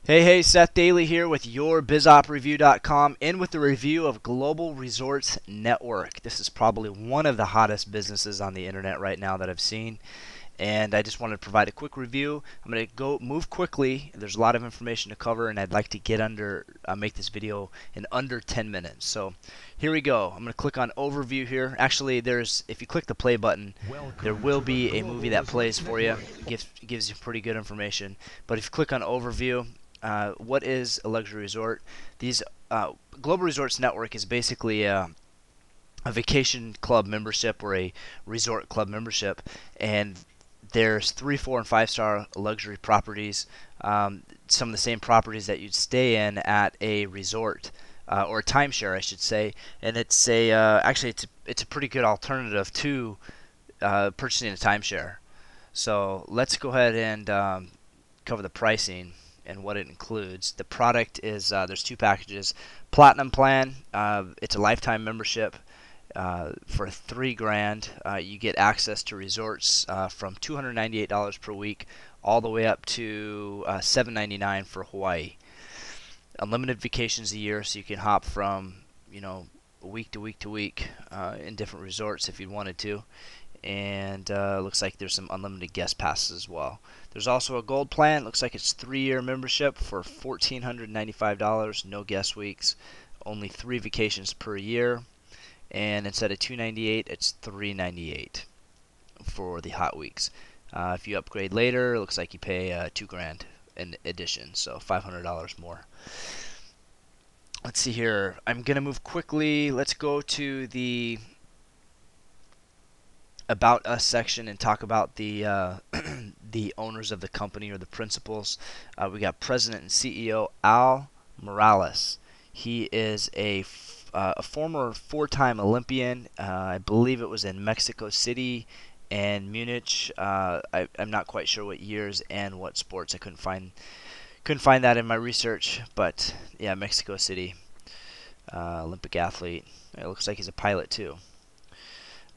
Hey, Seth Daly here with your BizOpReview.com and with the review of Global Resorts Network. This is probably one of the hottest businesses on the internet right now that I've seen, and I just wanted to provide a quick review. I'm going to go move quickly. There's a lot of information to cover, and I'd like to make this video in under 10 minutes. So here we go. I'm going to click on Overview here. Actually, if you click the play button, there will be a movie that plays for you. Gives you pretty good information. But if you click on Overview, what is a luxury resort? These Global Resorts Network is basically a vacation club membership or a resort club membership, and there's 3, 4, and 5-star luxury properties, some of the same properties that you'd stay in at a resort or a timeshare, I should say. And it's a pretty good alternative to purchasing a timeshare. So let's go ahead and cover the pricing and what it includes. The product is there's two packages. Platinum plan, it's a lifetime membership. For $3,000, you get access to resorts from $298 per week all the way up to $799 for Hawaii. Unlimited vacations a year, so you can hop from week to week to week in different resorts if you wanted to. And looks like there's some unlimited guest passes as well. There's also a gold plan. Looks like it's 3-year membership for $1,495, no guest weeks, only 3 vacations per year. And instead of $298, it's $398 for the hot weeks. If you upgrade later, it looks like you pay $2,000 in addition, so $500 more. Let's see here. I'm gonna move quickly. Let's go to the About Us section and talk about the the owners of the company or the principals. We got President and CEO Al Morales. He is a former 4-time Olympian. I believe it was in Mexico City and Munich. I'm not quite sure what years and what sports. I couldn't find that in my research, but yeah, Mexico City, Olympic athlete. It looks like he's a pilot too.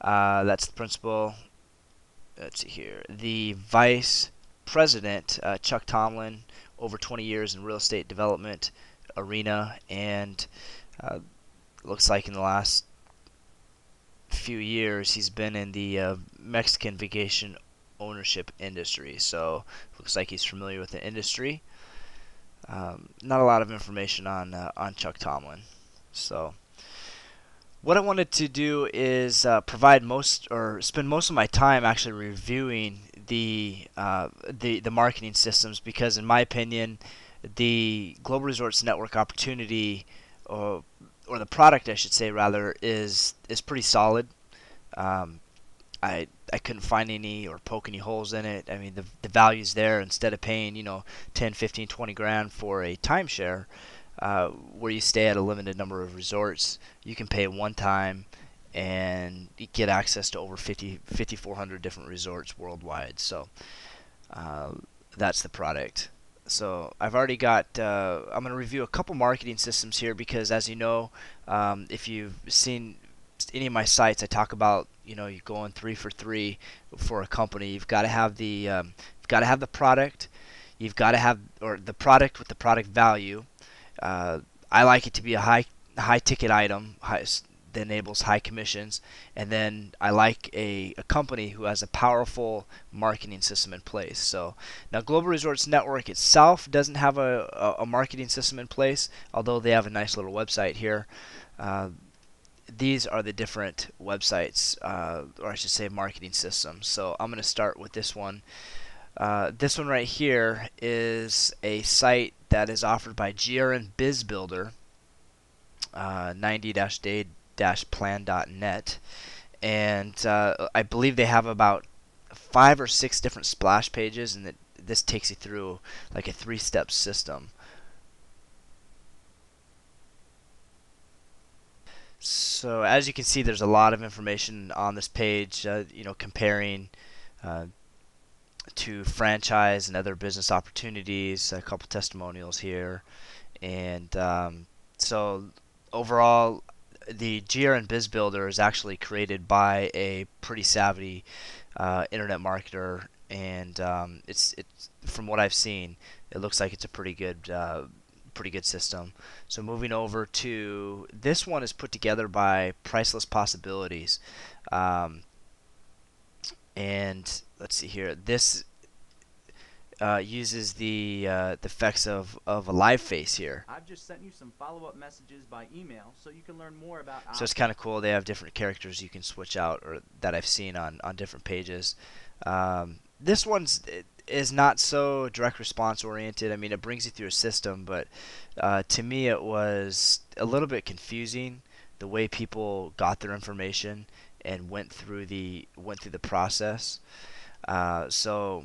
That's the principal. Let's see here. The vice president, Chuck Tomlin, over 20 years in real estate development arena, and looks like in the last few years he's been in the Mexican vacation ownership industry. So looks like he's familiar with the industry. Not a lot of information on Chuck Tomlin. So what I wanted to do is spend most of my time actually reviewing the marketing systems, because in my opinion the Global Resorts Network opportunity, or the product I should say rather, is pretty solid. Um, I couldn't find any or poke any holes in it. I mean, the value's there. Instead of paying 10, 15, 20 grand for a timeshare, where you stay at a limited number of resorts, you can pay one time and you get access to over 5,400 different resorts worldwide. So uh, that's the product. So I've already got. I'm going to review a couple marketing systems here because, as you know, if you've seen any of my sites, I talk about you're going 3 for 3 for a company. You've got to have the product. You've got to have or the product with the product value. Uh, I like it to be a high ticket item, that enables high commissions, and then I like a company who has a powerful marketing system in place. So now Global Resorts Network itself doesn't have a marketing system in place, although they have a nice little website here. Uh, these are the different websites, or I should say marketing systems. So I'm going to start with this one. This one right here is a site that is offered by GRN Biz Builder, 90-day-plan.net, and I believe they have about 5 or 6 different splash pages, and this takes you through like a 3-step system. So as you can see, there's a lot of information on this page, comparing uh, to franchise and other business opportunities, a couple testimonials here, and so overall, the GRN Biz Builder is actually created by a pretty savvy internet marketer, and it's from what I've seen, it looks like it's a pretty good system. So moving over to this one is put together by Priceless Possibilities, um, and let's see here. This uses the effects of a live face here. I've just sent you some follow-up messages by email so you can learn more about So it's kind of cool. They have different characters you can switch out, or that I've seen on different pages. This one's is not so direct response oriented. I mean, it brings you through a system, but to me, it was a little bit confusing the way people got their information and went through the process. So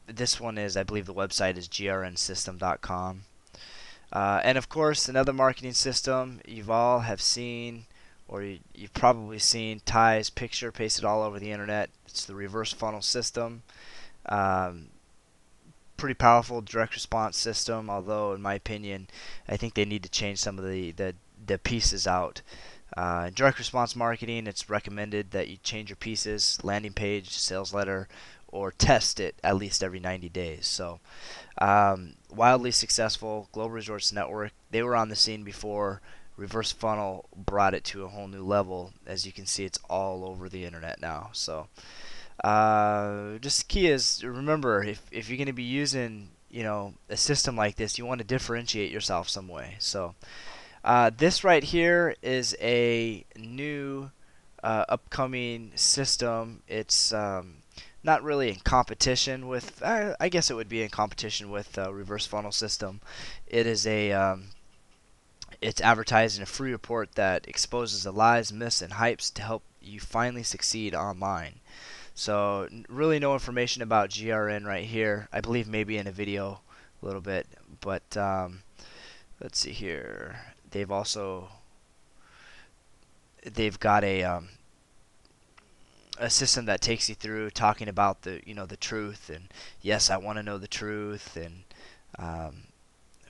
this one is, I believe, the website is grnsystem.com. And of course, another marketing system you've all have seen, or you've probably seen Ty's picture pasted all over the internet. It's the reverse funnel system. Um, Pretty powerful direct response system, although in my opinion, I think they need to change some of the pieces out. Direct response marketing, it's recommended that you change your pieces, landing page, sales letter, or test it at least every 90 days. So wildly successful. Global Resorts Network, they were on the scene before. Reverse Funnel brought it to a whole new level. As you can see, it's all over the internet now. So just key is, remember, if you're going to be using a system like this, you want to differentiate yourself some way. So this right here is a new upcoming system. It's not really in competition with, I guess it would be in competition with reverse funnel system. It is it's advertised in a free report that exposes the lies, myths, and hypes to help you finally succeed online. So really no information about GRN right here. I believe maybe in a video a little bit, but let's see here. They've got a system that takes you through talking about the truth, and yes, I want to know the truth, and let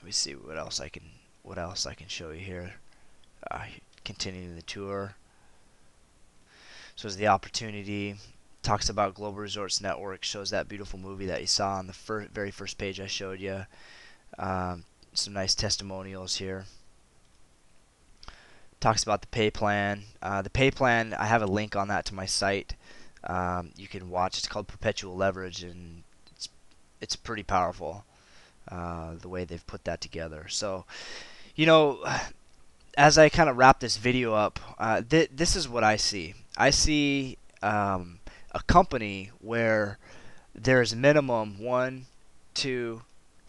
me see what else I can show you here. Continuing the tour. So it's the opportunity. Talks about Global Resorts Network. Shows that beautiful movie that you saw on the very first page I showed you. Some nice testimonials here. Talks about the pay plan. The pay plan, I have a link on that to my site. You can watch. It's called Perpetual Leverage, and it's pretty powerful the way they've put that together. So, as I kind of wrap this video up, this is what I see. I see a company where there's minimum 1, 2,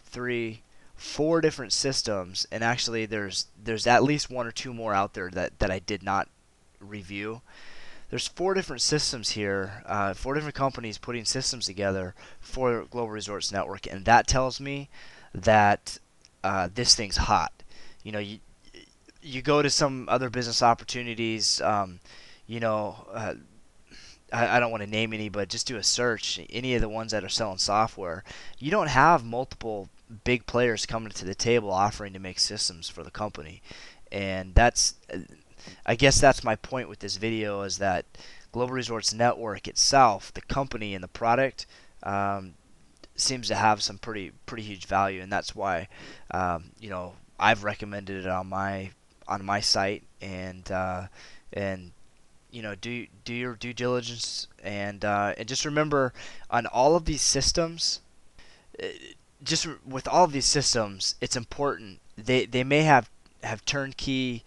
3, 4 different systems, and actually there's at least 1 or 2 more out there that I did not review. There's 4 different systems here, 4 different companies putting systems together for Global Resorts Network, and that tells me that this thing's hot. You go to some other business opportunities, I don't want to name any, but just do a search. Any of the ones that are selling software, you don't have multiple big players coming to the table offering to make systems for the company. And I guess that's my point with this video, is that Global Resorts Network itself, the company and the product, seems to have some pretty huge value, and that's why I've recommended it on my site, and do your due diligence, and just remember, on all of these systems, just with all of these systems, it's important. They may have turnkey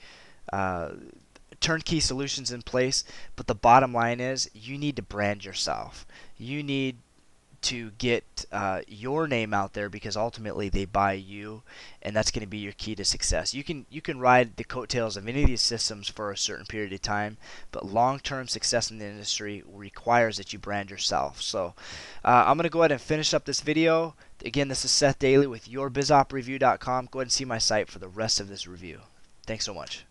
solutions in place, but the bottom line is you need to brand yourself. You need to get your name out there, because ultimately they buy you, and that's going to be your key to success. You can ride the coattails of any of these systems for a certain period of time, but long-term success in the industry requires that you brand yourself. So I'm going to go ahead and finish up this video. Again, this is Seth Daly with YourBizOpReview.com. Go ahead and see my site for the rest of this review. Thanks so much.